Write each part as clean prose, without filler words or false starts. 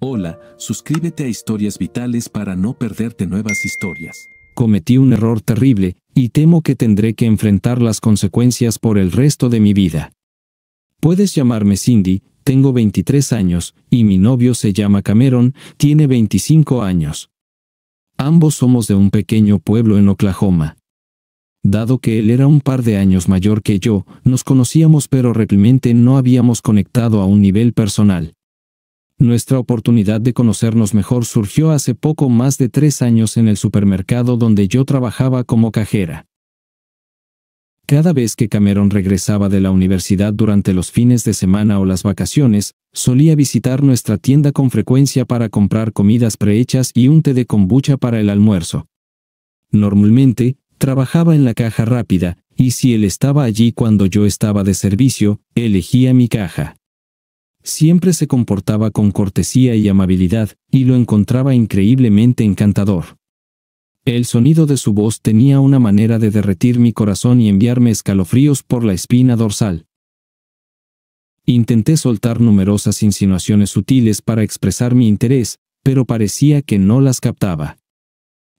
Hola, suscríbete a Historias Vitales para no perderte nuevas historias. Cometí un error terrible, y temo que tendré que enfrentar las consecuencias por el resto de mi vida. Puedes llamarme Cindy, tengo 23 años, y mi novio se llama Cameron, tiene 25 años. Ambos somos de un pequeño pueblo en Oklahoma. Dado que él era un par de años mayor que yo, nos conocíamos pero realmente no habíamos conectado a un nivel personal. Nuestra oportunidad de conocernos mejor surgió hace poco más de 3 años en el supermercado donde yo trabajaba como cajera. Cada vez que Cameron regresaba de la universidad durante los fines de semana o las vacaciones, solía visitar nuestra tienda con frecuencia para comprar comidas prehechas y un té de kombucha para el almuerzo. Normalmente, trabajaba en la caja rápida, y si él estaba allí cuando yo estaba de servicio, elegía mi caja. Siempre se comportaba con cortesía y amabilidad, y lo encontraba increíblemente encantador. El sonido de su voz tenía una manera de derretir mi corazón y enviarme escalofríos por la espina dorsal. Intenté soltar numerosas insinuaciones sutiles para expresar mi interés, pero parecía que no las captaba.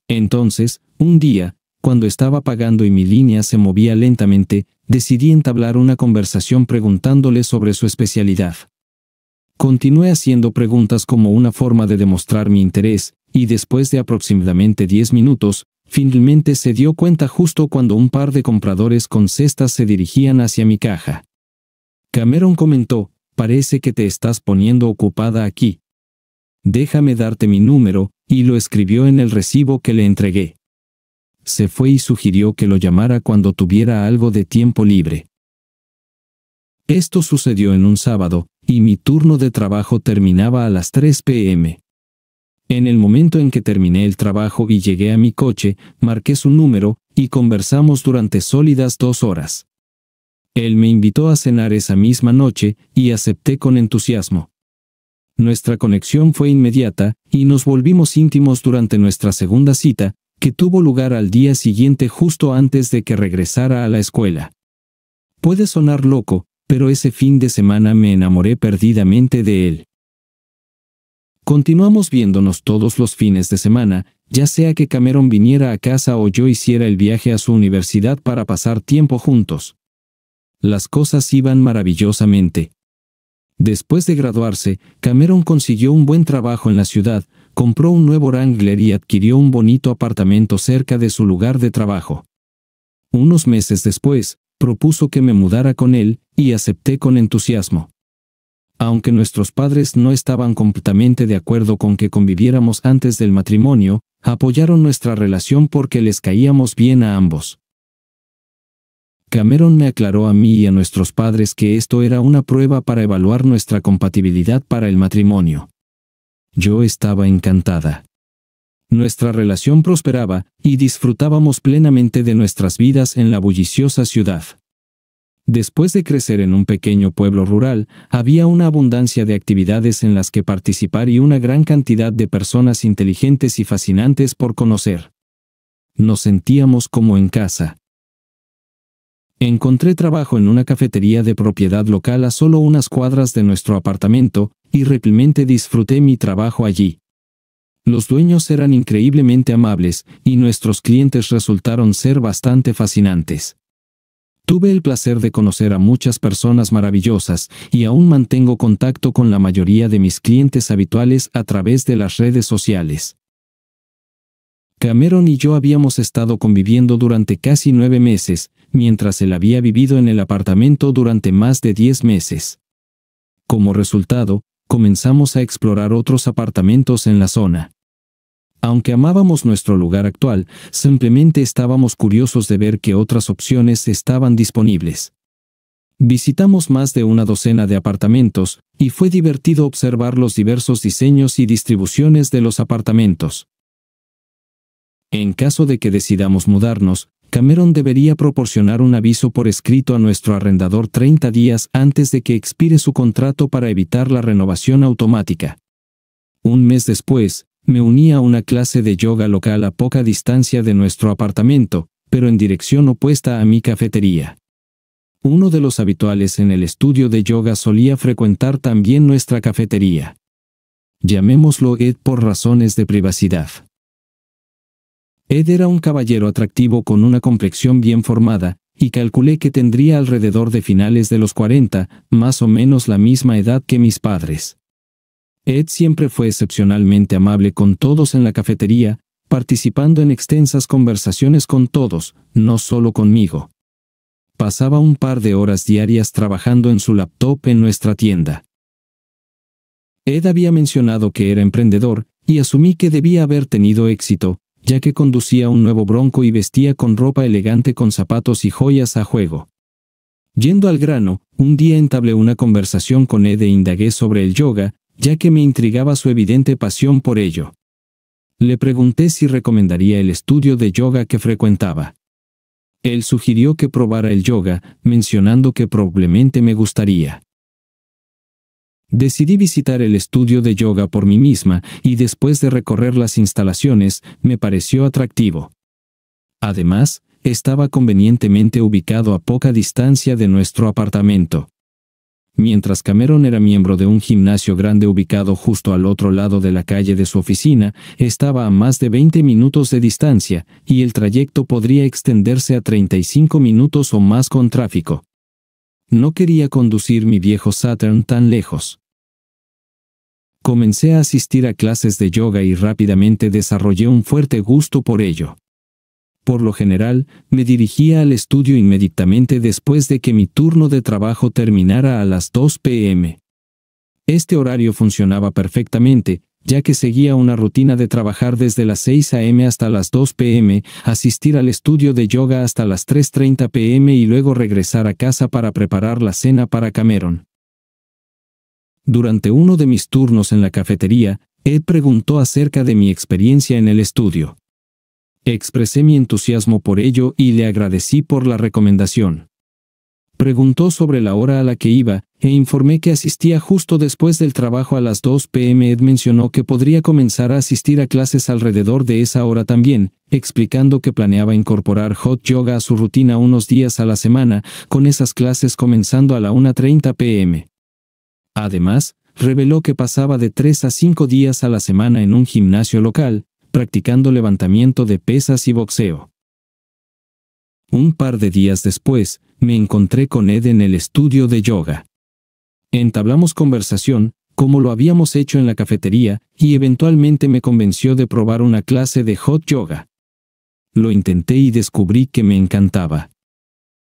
Entonces, un día, cuando estaba pagando y mi línea se movía lentamente, decidí entablar una conversación preguntándole sobre su especialidad. Continué haciendo preguntas como una forma de demostrar mi interés, y después de aproximadamente 10 minutos, finalmente se dio cuenta justo cuando un par de compradores con cestas se dirigían hacia mi caja. Cameron comentó: «Parece que te estás poniendo ocupada aquí. Déjame darte mi número», y lo escribió en el recibo que le entregué. Se fue y sugirió que lo llamara cuando tuviera algo de tiempo libre. Esto sucedió en un sábado, y mi turno de trabajo terminaba a las 3 p.m. En el momento en que terminé el trabajo y llegué a mi coche, marqué su número, y conversamos durante sólidas 2 horas. Él me invitó a cenar esa misma noche, y acepté con entusiasmo. Nuestra conexión fue inmediata, y nos volvimos íntimos durante nuestra segunda cita, que tuvo lugar al día siguiente justo antes de que regresara a la escuela. Puede sonar loco, pero ese fin de semana me enamoré perdidamente de él. Continuamos viéndonos todos los fines de semana, ya sea que Cameron viniera a casa o yo hiciera el viaje a su universidad para pasar tiempo juntos. Las cosas iban maravillosamente. Después de graduarse, Cameron consiguió un buen trabajo en la ciudad, compró un nuevo Wrangler y adquirió un bonito apartamento cerca de su lugar de trabajo. Unos meses después, propuso que me mudara con él, y acepté con entusiasmo. Aunque nuestros padres no estaban completamente de acuerdo con que conviviéramos antes del matrimonio, apoyaron nuestra relación porque les caíamos bien a ambos. Cameron me aclaró a mí y a nuestros padres que esto era una prueba para evaluar nuestra compatibilidad para el matrimonio. Yo estaba encantada. Nuestra relación prosperaba, y disfrutábamos plenamente de nuestras vidas en la bulliciosa ciudad. Después de crecer en un pequeño pueblo rural, había una abundancia de actividades en las que participar y una gran cantidad de personas inteligentes y fascinantes por conocer. Nos sentíamos como en casa. Encontré trabajo en una cafetería de propiedad local a solo unas cuadras de nuestro apartamento, y realmente disfruté mi trabajo allí. Los dueños eran increíblemente amables, y nuestros clientes resultaron ser bastante fascinantes. Tuve el placer de conocer a muchas personas maravillosas, y aún mantengo contacto con la mayoría de mis clientes habituales a través de las redes sociales. Cameron y yo habíamos estado conviviendo durante casi 9 meses, mientras él había vivido en el apartamento durante más de 10 meses. Como resultado, comenzamos a explorar otros apartamentos en la zona. Aunque amábamos nuestro lugar actual, simplemente estábamos curiosos de ver qué otras opciones estaban disponibles. Visitamos más de una docena de apartamentos, y fue divertido observar los diversos diseños y distribuciones de los apartamentos. En caso de que decidamos mudarnos, Cameron debería proporcionar un aviso por escrito a nuestro arrendador 30 días antes de que expire su contrato para evitar la renovación automática. Un mes después, me uní a una clase de yoga local a poca distancia de nuestro apartamento, pero en dirección opuesta a mi cafetería. Uno de los habituales en el estudio de yoga solía frecuentar también nuestra cafetería. Llamémoslo Ed por razones de privacidad. Ed era un caballero atractivo con una complexión bien formada, y calculé que tendría alrededor de finales de los 40, más o menos la misma edad que mis padres. Ed siempre fue excepcionalmente amable con todos en la cafetería, participando en extensas conversaciones con todos, no solo conmigo. Pasaba un par de horas diarias trabajando en su laptop en nuestra tienda. Ed había mencionado que era emprendedor, y asumí que debía haber tenido éxito, ya que conducía un nuevo Bronco y vestía con ropa elegante con zapatos y joyas a juego. Yendo al grano, un día entablé una conversación con Ed e indagué sobre el yoga, ya que me intrigaba su evidente pasión por ello. Le pregunté si recomendaría el estudio de yoga que frecuentaba. Él sugirió que probara el yoga, mencionando que probablemente me gustaría. Decidí visitar el estudio de yoga por mí misma y después de recorrer las instalaciones, me pareció atractivo. Además, estaba convenientemente ubicado a poca distancia de nuestro apartamento. Mientras Cameron era miembro de un gimnasio grande ubicado justo al otro lado de la calle de su oficina, estaba a más de 20 minutos de distancia, y el trayecto podría extenderse a 35 minutos o más con tráfico. No quería conducir mi viejo Saturn tan lejos. Comencé a asistir a clases de yoga y rápidamente desarrollé un fuerte gusto por ello. Por lo general, me dirigía al estudio inmediatamente después de que mi turno de trabajo terminara a las 2 p.m. Este horario funcionaba perfectamente, ya que seguía una rutina de trabajar desde las 6 a.m. hasta las 2 p.m., asistir al estudio de yoga hasta las 3:30 p.m. y luego regresar a casa para preparar la cena para Cameron. Durante uno de mis turnos en la cafetería, Ed preguntó acerca de mi experiencia en el estudio. Expresé mi entusiasmo por ello y le agradecí por la recomendación. Preguntó sobre la hora a la que iba, e informé que asistía justo después del trabajo a las 2 p.m. Ed mencionó que podría comenzar a asistir a clases alrededor de esa hora también, explicando que planeaba incorporar hot yoga a su rutina unos días a la semana, con esas clases comenzando a la 1:30 p.m. Además, reveló que pasaba de 3 a 5 días a la semana en un gimnasio local, practicando levantamiento de pesas y boxeo. Un par de días después, me encontré con Ed en el estudio de yoga. Entablamos conversación, como lo habíamos hecho en la cafetería, y eventualmente me convenció de probar una clase de hot yoga. Lo intenté y descubrí que me encantaba.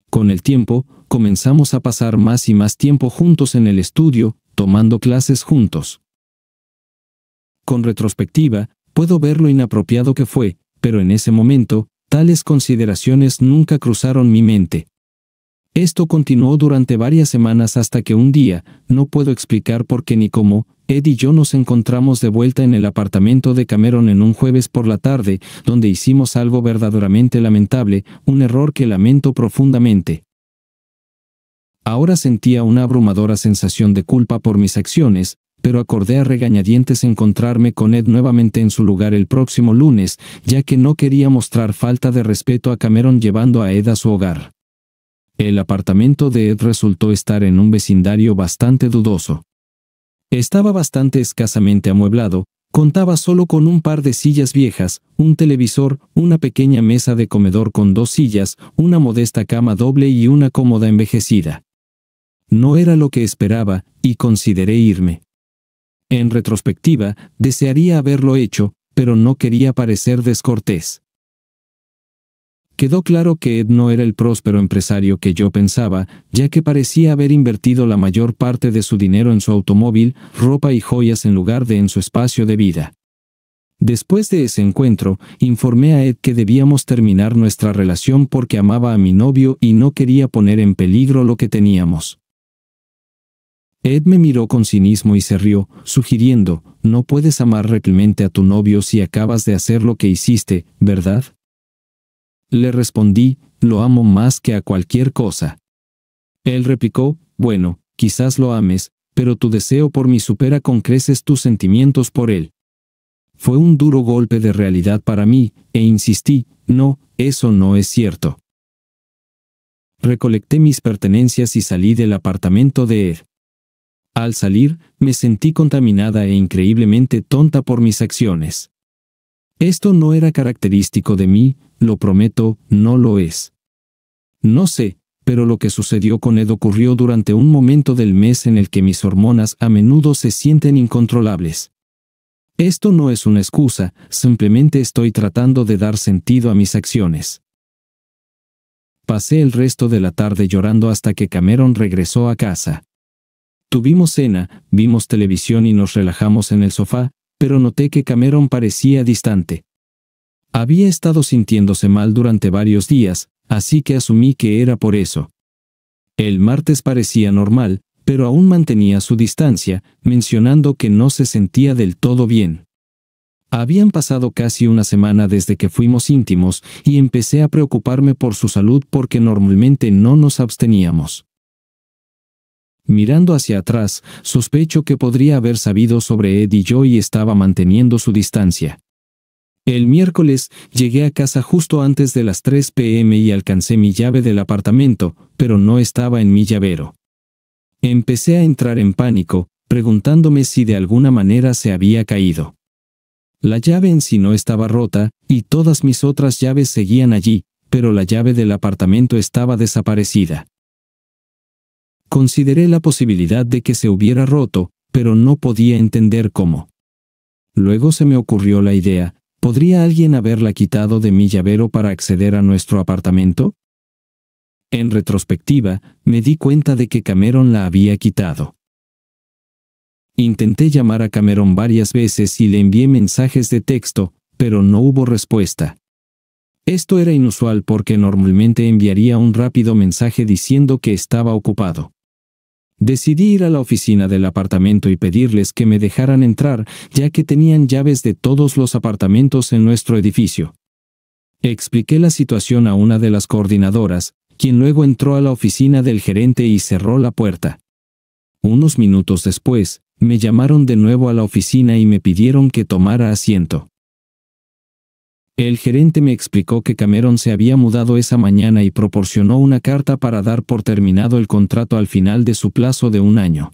Con el tiempo, comenzamos a pasar más y más tiempo juntos en el estudio, tomando clases juntos. Con retrospectiva, puedo ver lo inapropiado que fue, pero en ese momento, tales consideraciones nunca cruzaron mi mente. Esto continuó durante varias semanas hasta que un día, no puedo explicar por qué ni cómo, Ed y yo nos encontramos de vuelta en el apartamento de Cameron en un jueves por la tarde, donde hicimos algo verdaderamente lamentable, un error que lamento profundamente. Ahora sentía una abrumadora sensación de culpa por mis acciones, pero acordé a regañadientes encontrarme con Ed nuevamente en su lugar el próximo lunes, ya que no quería mostrar falta de respeto a Cameron llevando a Ed a su hogar. El apartamento de Ed resultó estar en un vecindario bastante dudoso. Estaba bastante escasamente amueblado, contaba solo con un par de sillas viejas, un televisor, una pequeña mesa de comedor con 2 sillas, una modesta cama doble y una cómoda envejecida. No era lo que esperaba, y consideré irme. En retrospectiva, desearía haberlo hecho, pero no quería parecer descortés. Quedó claro que Ed no era el próspero empresario que yo pensaba, ya que parecía haber invertido la mayor parte de su dinero en su automóvil, ropa y joyas en lugar de en su espacio de vida. Después de ese encuentro, informé a Ed que debíamos terminar nuestra relación porque amaba a mi novio y no quería poner en peligro lo que teníamos. Ed me miró con cinismo y se rió, sugiriendo, «No puedes amar realmente a tu novio si acabas de hacer lo que hiciste, ¿verdad?». Le respondí, «Lo amo más que a cualquier cosa». Él replicó, «Bueno, quizás lo ames, pero tu deseo por mí supera con creces tus sentimientos por él». Fue un duro golpe de realidad para mí, e insistí, «No, eso no es cierto». Recolecté mis pertenencias y salí del apartamento de Ed. Al salir, me sentí contaminada e increíblemente tonta por mis acciones. Esto no era característico de mí, lo prometo, no lo es. No sé, pero lo que sucedió con Ed ocurrió durante un momento del mes en el que mis hormonas a menudo se sienten incontrolables. Esto no es una excusa, simplemente estoy tratando de dar sentido a mis acciones. Pasé el resto de la tarde llorando hasta que Cameron regresó a casa. Tuvimos cena, vimos televisión y nos relajamos en el sofá, pero noté que Cameron parecía distante. Había estado sintiéndose mal durante varios días, así que asumí que era por eso. El martes parecía normal, pero aún mantenía su distancia, mencionando que no se sentía del todo bien. Habían pasado casi una semana desde que fuimos íntimos y empecé a preocuparme por su salud porque normalmente no nos absteníamos. Mirando hacia atrás, sospecho que podría haber sabido sobre Ed y yo y estaba manteniendo su distancia. El miércoles, llegué a casa justo antes de las 3 p.m. y alcancé mi llave del apartamento, pero no estaba en mi llavero. Empecé a entrar en pánico, preguntándome si de alguna manera se había caído. La llave en sí no estaba rota, y todas mis otras llaves seguían allí, pero la llave del apartamento estaba desaparecida. Consideré la posibilidad de que se hubiera roto, pero no podía entender cómo. Luego se me ocurrió la idea, ¿podría alguien haberla quitado de mi llavero para acceder a nuestro apartamento? En retrospectiva, me di cuenta de que Cameron la había quitado. Intenté llamar a Cameron varias veces y le envié mensajes de texto, pero no hubo respuesta. Esto era inusual porque normalmente enviaría un rápido mensaje diciendo que estaba ocupado. Decidí ir a la oficina del apartamento y pedirles que me dejaran entrar, ya que tenían llaves de todos los apartamentos en nuestro edificio. Expliqué la situación a una de las coordinadoras, quien luego entró a la oficina del gerente y cerró la puerta. Unos minutos después, me llamaron de nuevo a la oficina y me pidieron que tomara asiento. El gerente me explicó que Cameron se había mudado esa mañana y proporcionó una carta para dar por terminado el contrato al final de su plazo de 1 año.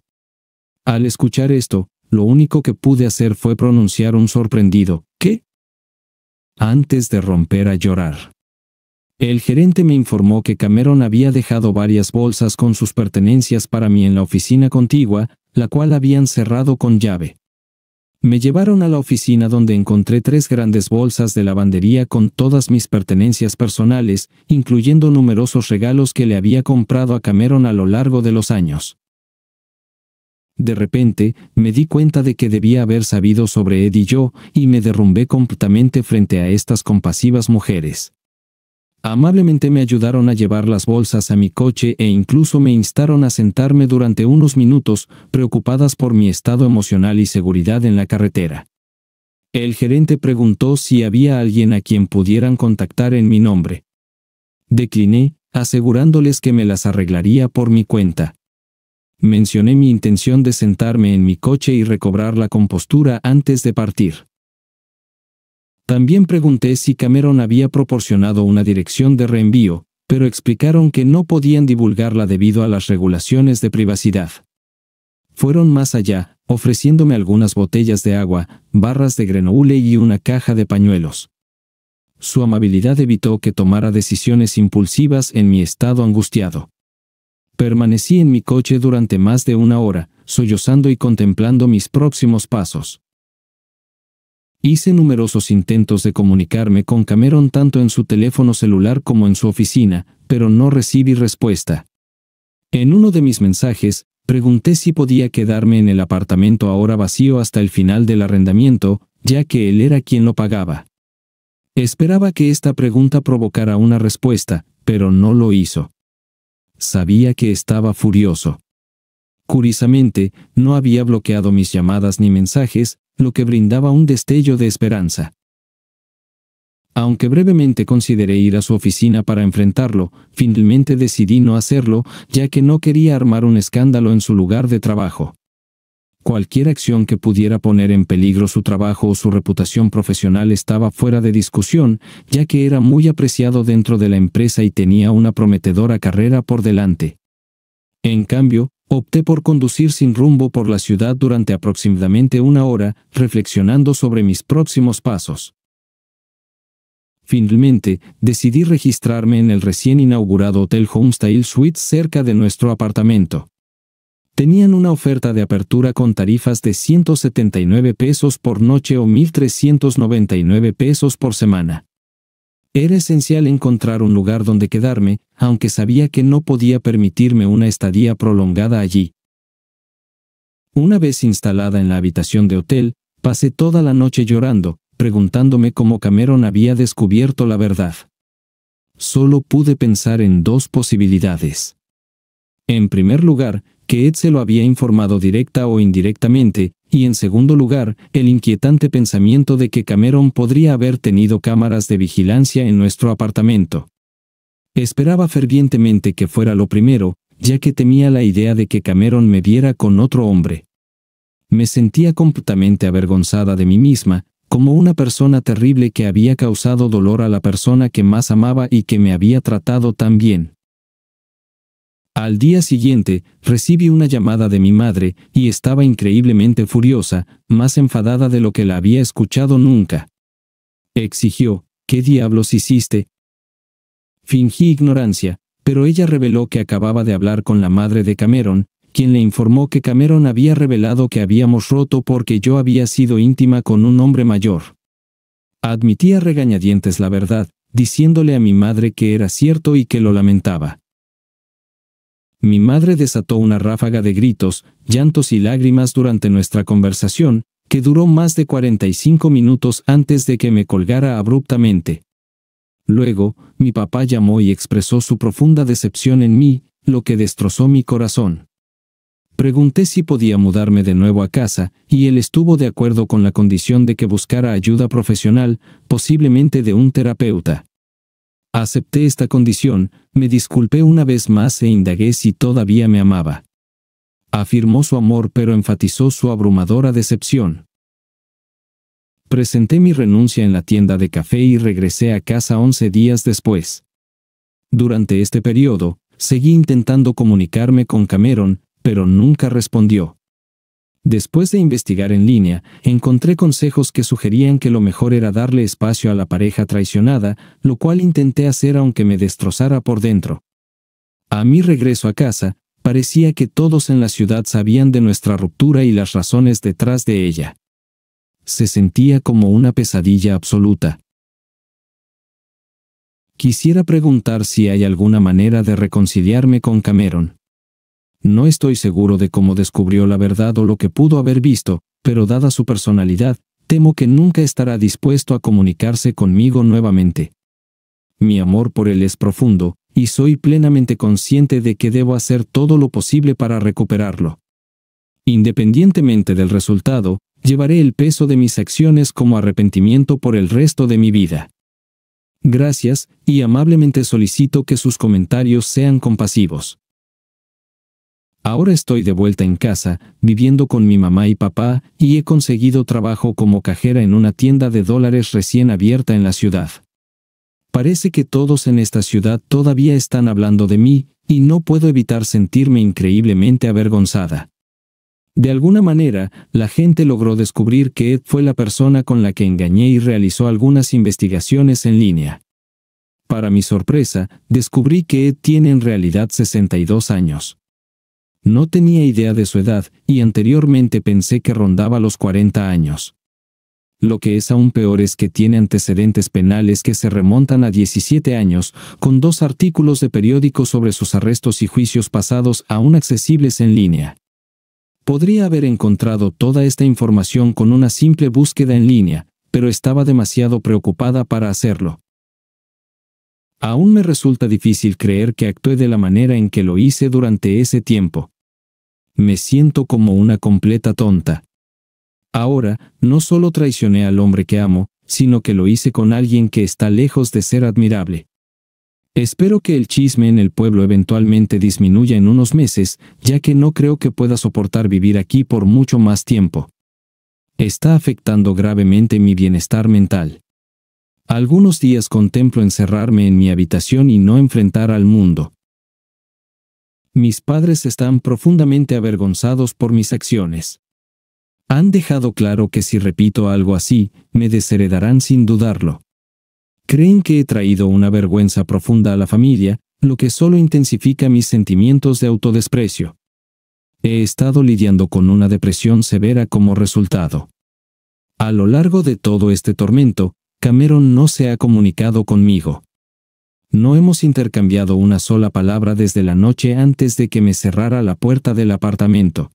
Al escuchar esto, lo único que pude hacer fue pronunciar un sorprendido ¿qué? Antes de romper a llorar. El gerente me informó que Cameron había dejado varias bolsas con sus pertenencias para mí en la oficina contigua, la cual habían cerrado con llave. Me llevaron a la oficina donde encontré 3 grandes bolsas de lavandería con todas mis pertenencias personales, incluyendo numerosos regalos que le había comprado a Cameron a lo largo de los años. De repente, me di cuenta de que debía haber sabido sobre Ed y yo, y me derrumbé completamente frente a estas compasivas mujeres. Amablemente me ayudaron a llevar las bolsas a mi coche e incluso me instaron a sentarme durante unos minutos, preocupadas por mi estado emocional y seguridad en la carretera. El gerente preguntó si había alguien a quien pudieran contactar en mi nombre. Decliné, asegurándoles que me las arreglaría por mi cuenta. Mencioné mi intención de sentarme en mi coche y recobrar la compostura antes de partir. También pregunté si Cameron había proporcionado una dirección de reenvío, pero explicaron que no podían divulgarla debido a las regulaciones de privacidad. Fueron más allá, ofreciéndome algunas botellas de agua, barras de granoule y una caja de pañuelos. Su amabilidad evitó que tomara decisiones impulsivas en mi estado angustiado. Permanecí en mi coche durante más de 1 hora, sollozando y contemplando mis próximos pasos. Hice numerosos intentos de comunicarme con Cameron tanto en su teléfono celular como en su oficina, pero no recibí respuesta. En uno de mis mensajes, pregunté si podía quedarme en el apartamento ahora vacío hasta el final del arrendamiento, ya que él era quien lo pagaba. Esperaba que esta pregunta provocara una respuesta, pero no lo hizo. Sabía que estaba furioso. Curiosamente, no había bloqueado mis llamadas ni mensajes, lo que brindaba un destello de esperanza. Aunque brevemente consideré ir a su oficina para enfrentarlo, finalmente decidí no hacerlo, ya que no quería armar un escándalo en su lugar de trabajo. Cualquier acción que pudiera poner en peligro su trabajo o su reputación profesional estaba fuera de discusión, ya que era muy apreciado dentro de la empresa y tenía una prometedora carrera por delante. En cambio, Opté por conducir sin rumbo por la ciudad durante aproximadamente una hora, reflexionando sobre mis próximos pasos. Finalmente, decidí registrarme en el recién inaugurado Hotel Homestyle Suites cerca de nuestro apartamento. Tenían una oferta de apertura con tarifas de 179 pesos por noche o 1,399 pesos por semana. Era esencial encontrar un lugar donde quedarme, aunque sabía que no podía permitirme una estadía prolongada allí. Una vez instalada en la habitación de hotel, pasé toda la noche llorando, preguntándome cómo Cameron había descubierto la verdad. Solo pude pensar en dos posibilidades. En primer lugar, que Ed se lo había informado directa o indirectamente, y en segundo lugar, el inquietante pensamiento de que Cameron podría haber tenido cámaras de vigilancia en nuestro apartamento. Esperaba fervientemente que fuera lo primero, ya que temía la idea de que Cameron me viera con otro hombre. Me sentía completamente avergonzada de mí misma, como una persona terrible que había causado dolor a la persona que más amaba y que me había tratado tan bien. Al día siguiente, recibí una llamada de mi madre, y estaba increíblemente furiosa, más enfadada de lo que la había escuchado nunca. Exigió: ¿qué diablos hiciste? Fingí ignorancia, pero ella reveló que acababa de hablar con la madre de Cameron, quien le informó que Cameron había revelado que habíamos roto porque yo había sido íntima con un hombre mayor. Admití a regañadientes la verdad, diciéndole a mi madre que era cierto y que lo lamentaba. Mi madre desató una ráfaga de gritos, llantos y lágrimas durante nuestra conversación, que duró más de 45 minutos antes de que me colgara abruptamente. Luego, mi papá llamó y expresó su profunda decepción en mí, lo que destrozó mi corazón. Pregunté si podía mudarme de nuevo a casa, y él estuvo de acuerdo con la condición de que buscara ayuda profesional, posiblemente de un terapeuta. Acepté esta condición, me disculpé una vez más e indagué si todavía me amaba. Afirmó su amor pero enfatizó su abrumadora decepción. Presenté mi renuncia en la tienda de café y regresé a casa 11 días después. Durante este periodo, seguí intentando comunicarme con Cameron, pero nunca respondió. Después de investigar en línea, encontré consejos que sugerían que lo mejor era darle espacio a la pareja traicionada, lo cual intenté hacer aunque me destrozara por dentro. A mi regreso a casa, parecía que todos en la ciudad sabían de nuestra ruptura y las razones detrás de ella. Se sentía como una pesadilla absoluta. Quisiera preguntar si hay alguna manera de reconciliarme con Cameron. No estoy seguro de cómo descubrió la verdad o lo que pudo haber visto, pero dada su personalidad, temo que nunca estará dispuesto a comunicarse conmigo nuevamente. Mi amor por él es profundo, y soy plenamente consciente de que debo hacer todo lo posible para recuperarlo. Independientemente del resultado, llevaré el peso de mis acciones como arrepentimiento por el resto de mi vida. Gracias, y amablemente solicito que sus comentarios sean compasivos. Ahora estoy de vuelta en casa, viviendo con mi mamá y papá, y he conseguido trabajo como cajera en una tienda de dólares recién abierta en la ciudad. Parece que todos en esta ciudad todavía están hablando de mí, y no puedo evitar sentirme increíblemente avergonzada. De alguna manera, la gente logró descubrir que Ed fue la persona con la que engañé y realizó algunas investigaciones en línea. Para mi sorpresa, descubrí que Ed tiene en realidad 62 años. No tenía idea de su edad, y anteriormente pensé que rondaba los 40 años. Lo que es aún peor es que tiene antecedentes penales que se remontan a 17 años, con 2 artículos de periódico sobre sus arrestos y juicios pasados aún accesibles en línea. Podría haber encontrado toda esta información con una simple búsqueda en línea, pero estaba demasiado preocupada para hacerlo. Aún me resulta difícil creer que actué de la manera en que lo hice durante ese tiempo. Me siento como una completa tonta. Ahora, no solo traicioné al hombre que amo, sino que lo hice con alguien que está lejos de ser admirable. Espero que el chisme en el pueblo eventualmente disminuya en unos meses, ya que no creo que pueda soportar vivir aquí por mucho más tiempo. Está afectando gravemente mi bienestar mental. Algunos días contemplo encerrarme en mi habitación y no enfrentar al mundo. Mis padres están profundamente avergonzados por mis acciones. Han dejado claro que si repito algo así, me desheredarán sin dudarlo. Creen que he traído una vergüenza profunda a la familia, lo que solo intensifica mis sentimientos de autodesprecio. He estado lidiando con una depresión severa como resultado. A lo largo de todo este tormento, Cameron no se ha comunicado conmigo. No hemos intercambiado una sola palabra desde la noche antes de que me cerrara la puerta del apartamento.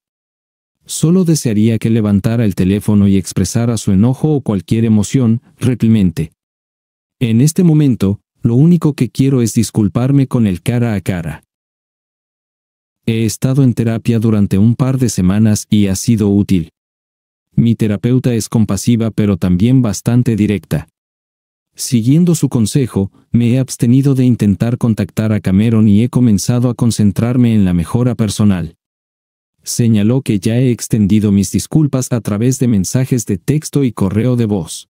Solo desearía que levantara el teléfono y expresara su enojo o cualquier emoción, realmente. En este momento, lo único que quiero es disculparme con él cara a cara. He estado en terapia durante un par de semanas y ha sido útil. Mi terapeuta es compasiva pero también bastante directa. Siguiendo su consejo, me he abstenido de intentar contactar a Cameron y he comenzado a concentrarme en la mejora personal. Señaló que ya he extendido mis disculpas a través de mensajes de texto y correo de voz.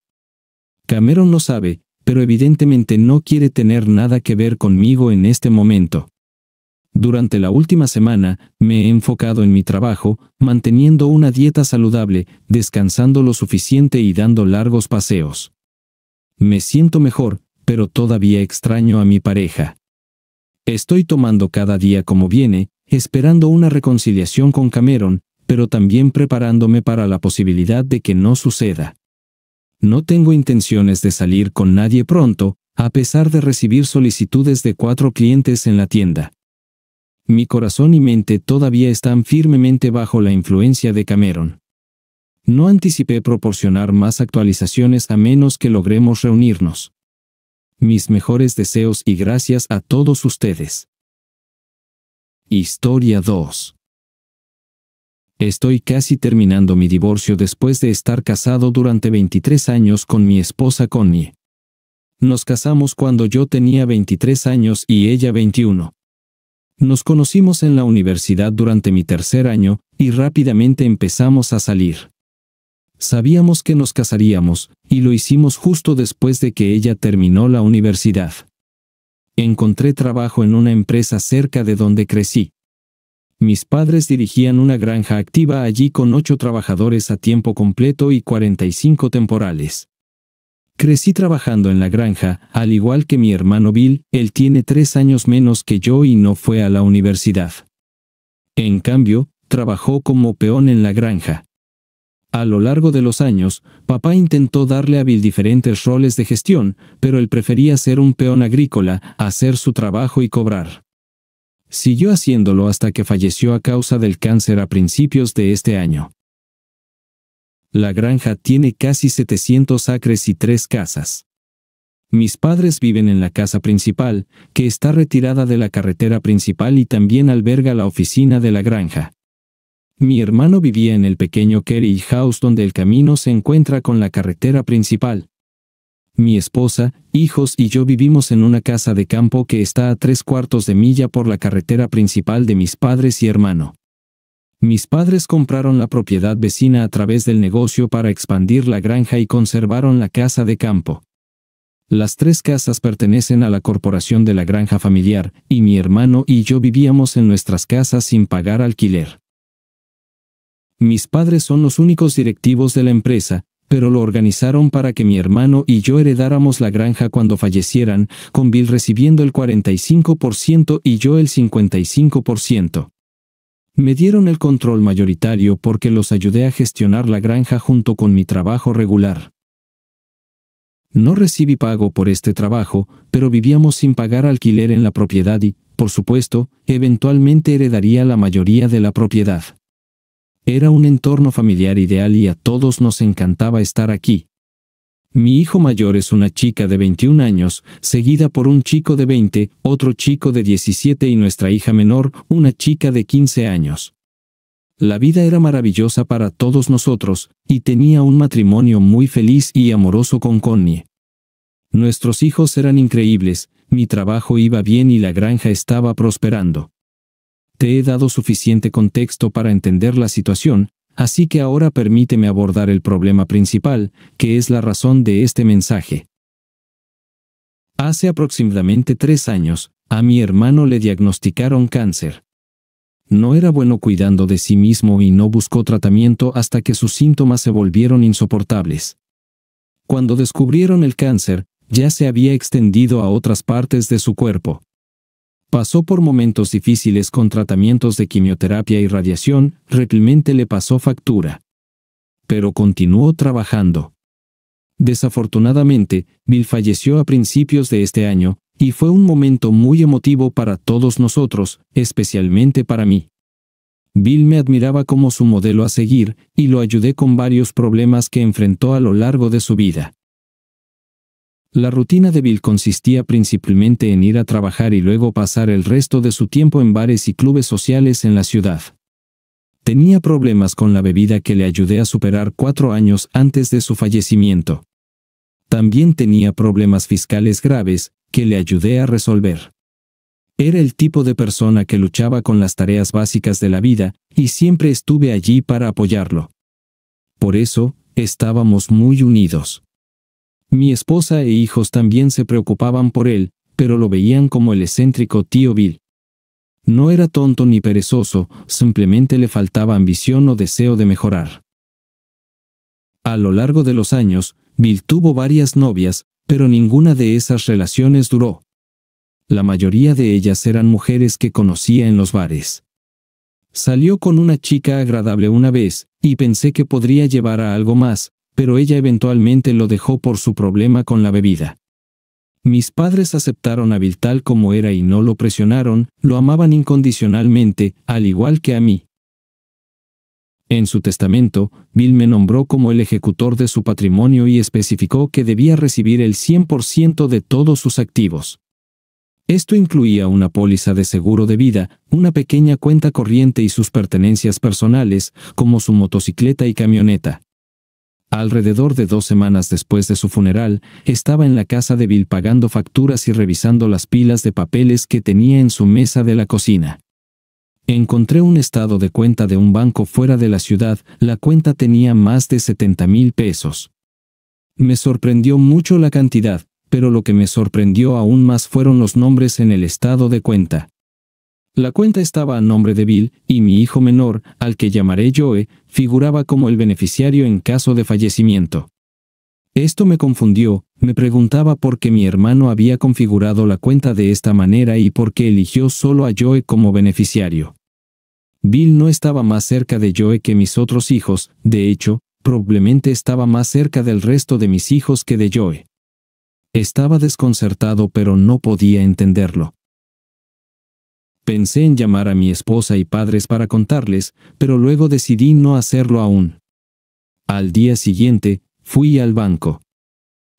Cameron lo sabe, pero evidentemente no quiere tener nada que ver conmigo en este momento. Durante la última semana, me he enfocado en mi trabajo, manteniendo una dieta saludable, descansando lo suficiente y dando largos paseos. Me siento mejor, pero todavía extraño a mi pareja. Estoy tomando cada día como viene, esperando una reconciliación con Cameron, pero también preparándome para la posibilidad de que no suceda. No tengo intenciones de salir con nadie pronto, a pesar de recibir solicitudes de 4 clientes en la tienda. Mi corazón y mente todavía están firmemente bajo la influencia de Cameron. No anticipé proporcionar más actualizaciones a menos que logremos reunirnos. Mis mejores deseos y gracias a todos ustedes. Historia 2. Estoy casi terminando mi divorcio después de estar casado durante 23 años con mi esposa Connie. Nos casamos cuando yo tenía 23 años y ella 21. Nos conocimos en la universidad durante mi tercer año y rápidamente empezamos a salir. Sabíamos que nos casaríamos, y lo hicimos justo después de que ella terminó la universidad. Encontré trabajo en una empresa cerca de donde crecí. Mis padres dirigían una granja activa allí con 8 trabajadores a tiempo completo y 45 temporales. Crecí trabajando en la granja, al igual que mi hermano Bill. Él tiene 3 años menos que yo y no fue a la universidad. En cambio, trabajó como peón en la granja. A lo largo de los años, papá intentó darle a Bill diferentes roles de gestión, pero él prefería ser un peón agrícola, hacer su trabajo y cobrar. Siguió haciéndolo hasta que falleció a causa del cáncer a principios de este año. La granja tiene casi 700 acres y 3 casas. Mis padres viven en la casa principal, que está retirada de la carretera principal y también alberga la oficina de la granja. Mi hermano vivía en el pequeño Kerry House donde el camino se encuentra con la carretera principal. Mi esposa, hijos y yo vivimos en una casa de campo que está a 3/4 de milla por la carretera principal de mis padres y hermano. Mis padres compraron la propiedad vecina a través del negocio para expandir la granja y conservaron la casa de campo. Las 3 casas pertenecen a la corporación de la granja familiar, y mi hermano y yo vivíamos en nuestras casas sin pagar alquiler. Mis padres son los únicos directivos de la empresa, pero lo organizaron para que mi hermano y yo heredáramos la granja cuando fallecieran, con Bill recibiendo el 45% y yo el 55%. Me dieron el control mayoritario porque los ayudé a gestionar la granja junto con mi trabajo regular. No recibí pago por este trabajo, pero vivíamos sin pagar alquiler en la propiedad y, por supuesto, eventualmente heredaría la mayoría de la propiedad. Era un entorno familiar ideal y a todos nos encantaba estar aquí. Mi hijo mayor es una chica de 21 años, seguida por un chico de 20, otro chico de 17 y nuestra hija menor, una chica de 15 años. La vida era maravillosa para todos nosotros, y tenía un matrimonio muy feliz y amoroso con Connie. Nuestros hijos eran increíbles, mi trabajo iba bien y la granja estaba prosperando. Te he dado suficiente contexto para entender la situación, así que ahora permíteme abordar el problema principal, que es la razón de este mensaje. Hace aproximadamente 3 años, a mi hermano le diagnosticaron cáncer. no era bueno cuidando de sí mismo y no buscó tratamiento hasta que sus síntomas se volvieron insoportables. Cuando descubrieron el cáncer, ya se había extendido a otras partes de su cuerpo. Pasó por momentos difíciles con tratamientos de quimioterapia y radiación, realmente le pasó factura. Pero continuó trabajando. Desafortunadamente, Bill falleció a principios de este año, y fue un momento muy emotivo para todos nosotros, especialmente para mí. Bill me admiraba como su modelo a seguir, y lo ayudé con varios problemas que enfrentó a lo largo de su vida. La rutina de Bill consistía principalmente en ir a trabajar y luego pasar el resto de su tiempo en bares y clubes sociales en la ciudad. Tenía problemas con la bebida que le ayudé a superar 4 años antes de su fallecimiento. También tenía problemas fiscales graves, que le ayudé a resolver. Era el tipo de persona que luchaba con las tareas básicas de la vida, y siempre estuve allí para apoyarlo. Por eso, estábamos muy unidos. Mi esposa e hijos también se preocupaban por él, pero lo veían como el excéntrico tío Bill. No era tonto ni perezoso, simplemente le faltaba ambición o deseo de mejorar. A lo largo de los años, Bill tuvo varias novias, pero ninguna de esas relaciones duró. La mayoría de ellas eran mujeres que conocía en los bares. Salió con una chica agradable una vez, y pensé que podría llevar a algo más, pero ella eventualmente lo dejó por su problema con la bebida. Mis padres aceptaron a Bill tal como era y no lo presionaron, lo amaban incondicionalmente, al igual que a mí. En su testamento, Bill me nombró como el ejecutor de su patrimonio y especificó que debía recibir el 100% de todos sus activos. Esto incluía una póliza de seguro de vida, una pequeña cuenta corriente y sus pertenencias personales, como su motocicleta y camioneta. Alrededor de 2 semanas después de su funeral, estaba en la casa de Bill pagando facturas y revisando las pilas de papeles que tenía en su mesa de la cocina. Encontré un estado de cuenta de un banco fuera de la ciudad, la cuenta tenía más de 70,000 pesos. Me sorprendió mucho la cantidad, pero lo que me sorprendió aún más fueron los nombres en el estado de cuenta. La cuenta estaba a nombre de Bill, y mi hijo menor, al que llamaré Joe, figuraba como el beneficiario en caso de fallecimiento. Esto me confundió, me preguntaba por qué mi hermano había configurado la cuenta de esta manera y por qué eligió solo a Joe como beneficiario. Bill no estaba más cerca de Joe que mis otros hijos, de hecho, probablemente estaba más cerca del resto de mis hijos que de Joe. Estaba desconcertado pero no podía entenderlo. Pensé en llamar a mi esposa y padres para contarles, pero luego decidí no hacerlo aún. Al día siguiente, fui al banco.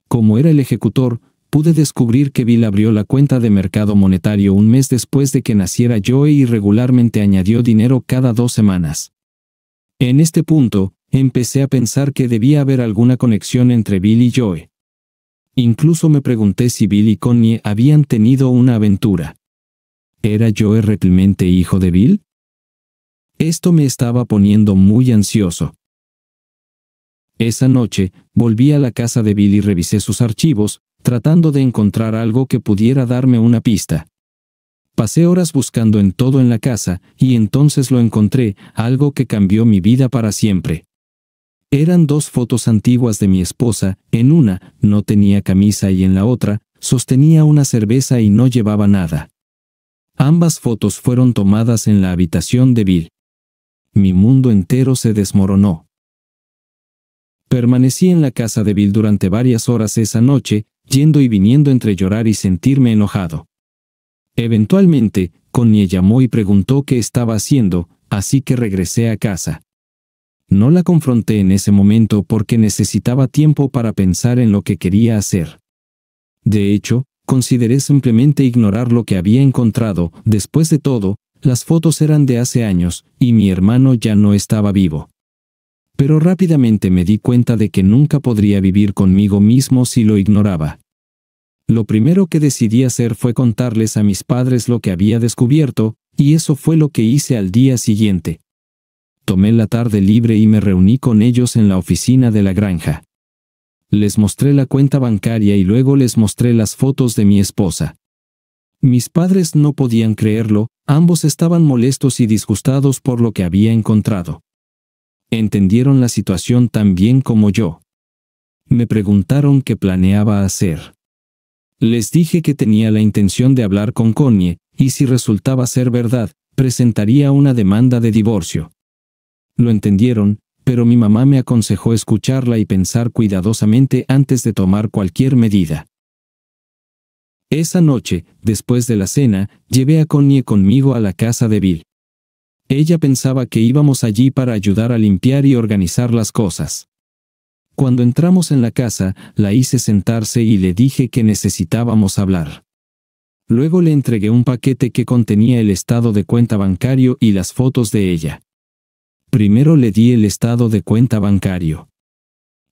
Como era el ejecutor, pude descubrir que Bill abrió la cuenta de mercado monetario un mes después de que naciera Joe y regularmente añadió dinero cada 2 semanas. En este punto, empecé a pensar que debía haber alguna conexión entre Bill y Joe. Incluso me pregunté si Bill y Connie habían tenido una aventura. ¿Era Joe realmente hijo de Bill? Esto me estaba poniendo muy ansioso. Esa noche, volví a la casa de Bill y revisé sus archivos, tratando de encontrar algo que pudiera darme una pista. Pasé horas buscando en todo en la casa, y entonces lo encontré, algo que cambió mi vida para siempre. Eran 2 fotos antiguas de mi esposa, en una, no tenía camisa y en la otra, sostenía una cerveza y no llevaba nada. Ambas fotos fueron tomadas en la habitación de Bill. Mi mundo entero se desmoronó. Permanecí en la casa de Bill durante varias horas esa noche, yendo y viniendo entre llorar y sentirme enojado. Eventualmente, Connie llamó y preguntó qué estaba haciendo, así que regresé a casa. No la confronté en ese momento porque necesitaba tiempo para pensar en lo que quería hacer. De hecho, consideré simplemente ignorar lo que había encontrado. Después de todo, las fotos eran de hace años, y mi hermano ya no estaba vivo. Pero rápidamente me di cuenta de que nunca podría vivir conmigo mismo si lo ignoraba. Lo primero que decidí hacer fue contarles a mis padres lo que había descubierto, y eso fue lo que hice al día siguiente. Tomé la tarde libre y me reuní con ellos en la oficina de la granja. Les mostré la cuenta bancaria y luego les mostré las fotos de mi esposa. Mis padres no podían creerlo, Ambos estaban molestos y disgustados por lo que había encontrado. Entendieron la situación tan bien como yo. Me preguntaron qué planeaba hacer. Les dije que tenía la intención de hablar con Connie, y si resultaba ser verdad, presentaría una demanda de divorcio. Lo entendieron, pero mi mamá me aconsejó escucharla y pensar cuidadosamente antes de tomar cualquier medida. Esa noche, después de la cena, llevé a Connie conmigo a la casa de Bill. Ella pensaba que íbamos allí para ayudar a limpiar y organizar las cosas. Cuando entramos en la casa, la hice sentarse y le dije que necesitábamos hablar. Luego le entregué un paquete que contenía el estado de cuenta bancario y las fotos de ella. Primero le di el estado de cuenta bancario.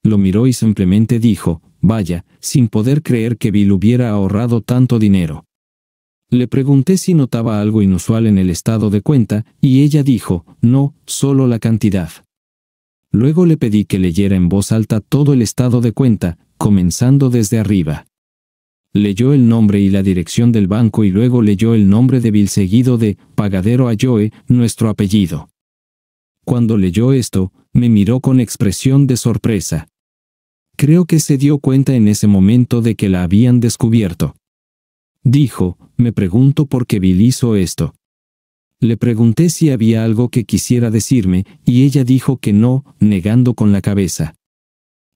Lo miró y simplemente dijo, vaya, sin poder creer que Bill hubiera ahorrado tanto dinero. Le pregunté si notaba algo inusual en el estado de cuenta, y ella dijo, no, solo la cantidad. Luego le pedí que leyera en voz alta todo el estado de cuenta, comenzando desde arriba. Leyó el nombre y la dirección del banco y luego leyó el nombre de Bill seguido de Pagadero a Joe, nuestro apellido. Cuando leyó esto, me miró con expresión de sorpresa. Creo que se dio cuenta en ese momento de que la habían descubierto. Dijo, me pregunto por qué Bill hizo esto. Le pregunté si había algo que quisiera decirme, y ella dijo que no, negando con la cabeza.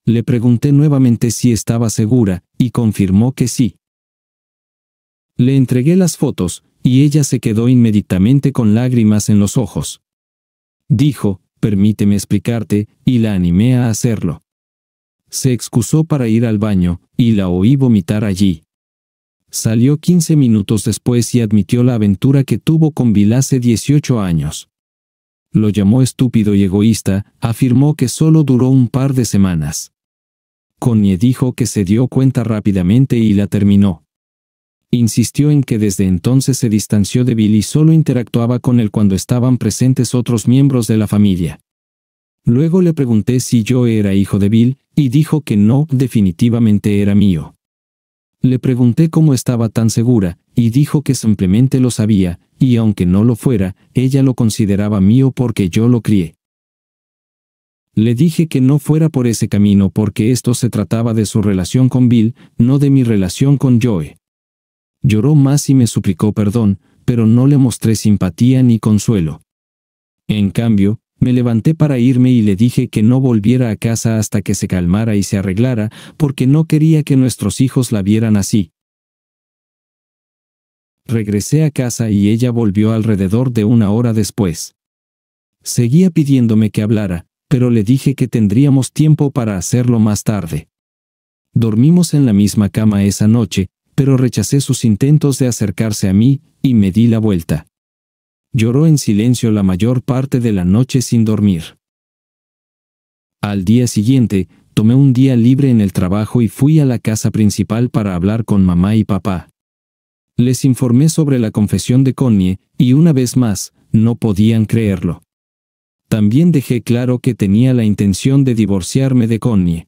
Le pregunté nuevamente si estaba segura, y confirmó que sí. Le entregué las fotos, y ella se quedó inmediatamente con lágrimas en los ojos. Dijo, permíteme explicarte, y la animé a hacerlo. Se excusó para ir al baño, y la oí vomitar allí. Salió 15 minutos después y admitió la aventura que tuvo con Bill hace 18 años. Lo llamó estúpido y egoísta, afirmó que solo duró un par de semanas. Connie dijo que se dio cuenta rápidamente y la terminó. Insistió en que desde entonces se distanció de Bill y solo interactuaba con él cuando estaban presentes otros miembros de la familia. Luego le pregunté si yo era hijo de Bill, y dijo que no, definitivamente era mío. Le pregunté cómo estaba tan segura, y dijo que simplemente lo sabía, y aunque no lo fuera, ella lo consideraba mío porque yo lo crié. Le dije que no fuera por ese camino porque esto se trataba de su relación con Bill, no de mi relación con Joe. Lloró más y me suplicó perdón, pero no le mostré simpatía ni consuelo. En cambio, me levanté para irme y le dije que no volviera a casa hasta que se calmara y se arreglara, porque no quería que nuestros hijos la vieran así. Regresé a casa y ella volvió alrededor de una hora después. Seguía pidiéndome que hablara, pero le dije que tendríamos tiempo para hacerlo más tarde. Dormimos en la misma cama esa noche, pero rechacé sus intentos de acercarse a mí, y me di la vuelta. Lloró en silencio la mayor parte de la noche sin dormir. Al día siguiente, tomé un día libre en el trabajo y fui a la casa principal para hablar con mamá y papá. Les informé sobre la confesión de Connie, y una vez más, no podían creerlo. También dejé claro que tenía la intención de divorciarme de Connie.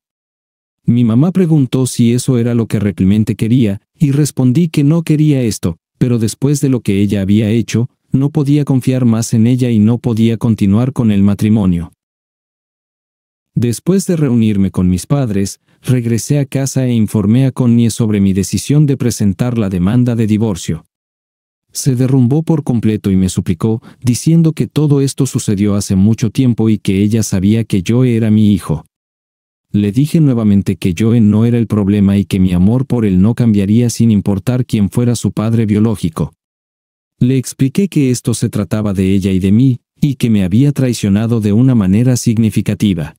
Mi mamá preguntó si eso era lo que realmente quería, y respondí que no quería esto, pero después de lo que ella había hecho, no podía confiar más en ella y no podía continuar con el matrimonio. Después de reunirme con mis padres, regresé a casa e informé a Connie sobre mi decisión de presentar la demanda de divorcio. Se derrumbó por completo y me suplicó, diciendo que todo esto sucedió hace mucho tiempo y que ella sabía que Joe era mi hijo. Le dije nuevamente que Joe no era el problema y que mi amor por él no cambiaría sin importar quién fuera su padre biológico. Le expliqué que esto se trataba de ella y de mí, y que me había traicionado de una manera significativa.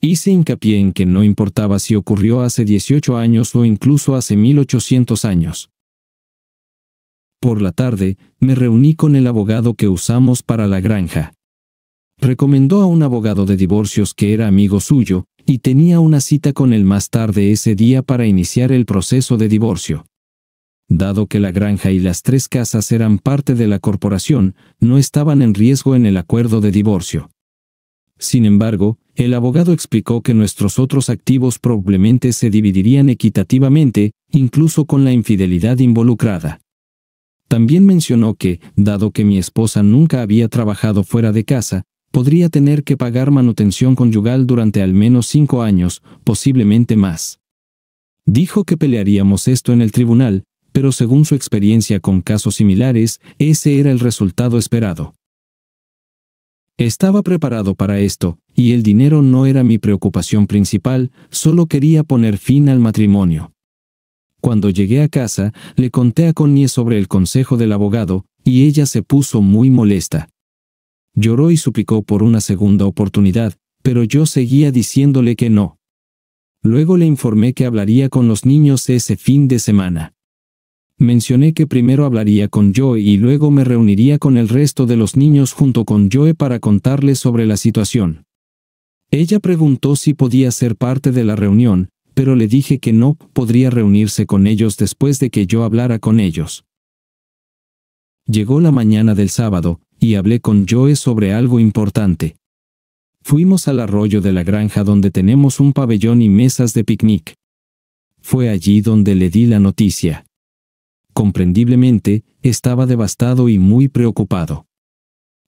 Hice hincapié en que no importaba si ocurrió hace 18 años o incluso hace 1800 años. Por la tarde, me reuní con el abogado que usamos para la granja. Recomendó a un abogado de divorcios que era amigo suyo, y tenía una cita con él más tarde ese día para iniciar el proceso de divorcio. Dado que la granja y las 3 casas eran parte de la corporación, no estaban en riesgo en el acuerdo de divorcio. Sin embargo, el abogado explicó que nuestros otros activos probablemente se dividirían equitativamente, incluso con la infidelidad involucrada. También mencionó que, dado que mi esposa nunca había trabajado fuera de casa, podría tener que pagar manutención conyugal durante al menos 5 años, posiblemente más. Dijo que pelearíamos esto en el tribunal, pero según su experiencia con casos similares, ese era el resultado esperado. Estaba preparado para esto, y el dinero no era mi preocupación principal, solo quería poner fin al matrimonio. Cuando llegué a casa, le conté a Connie sobre el consejo del abogado, y ella se puso muy molesta. Lloró y suplicó por una segunda oportunidad, pero yo seguía diciéndole que no. Luego le informé que hablaría con los niños ese fin de semana. Mencioné que primero hablaría con Joe y luego me reuniría con el resto de los niños junto con Joe para contarles sobre la situación. Ella preguntó si podía ser parte de la reunión, pero le dije que no podría reunirse con ellos después de que yo hablara con ellos. Llegó la mañana del sábado, y hablé con Joe sobre algo importante. Fuimos al arroyo de la granja donde tenemos un pabellón y mesas de picnic. Fue allí donde le di la noticia. Comprensiblemente, estaba devastado y muy preocupado.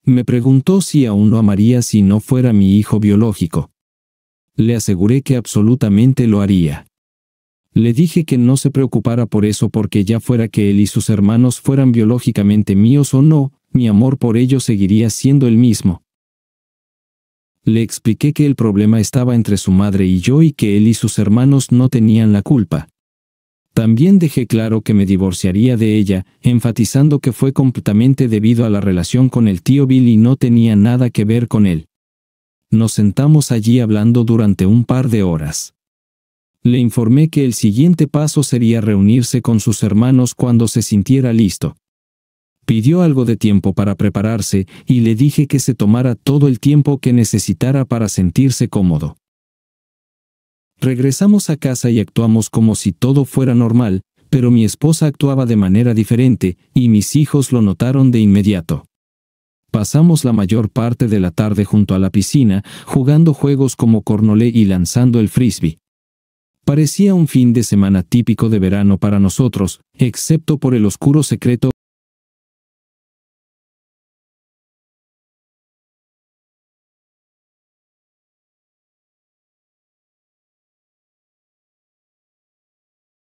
Me preguntó si aún lo amaría si no fuera mi hijo biológico. Le aseguré que absolutamente lo haría. Le dije que no se preocupara por eso porque ya fuera que él y sus hermanos fueran biológicamente míos o no, mi amor por ellos seguiría siendo el mismo. Le expliqué que el problema estaba entre su madre y yo y que él y sus hermanos no tenían la culpa. También dejé claro que me divorciaría de ella, enfatizando que fue completamente debido a la relación con el tío Bill y no tenía nada que ver con él. Nos sentamos allí hablando durante un par de horas. Le informé que el siguiente paso sería reunirse con sus hermanos cuando se sintiera listo. Pidió algo de tiempo para prepararse y le dije que se tomara todo el tiempo que necesitara para sentirse cómodo. Regresamos a casa y actuamos como si todo fuera normal, pero mi esposa actuaba de manera diferente y mis hijos lo notaron de inmediato. Pasamos la mayor parte de la tarde junto a la piscina, jugando juegos como cornhole y lanzando el frisbee. Parecía un fin de semana típico de verano para nosotros, excepto por el oscuro secreto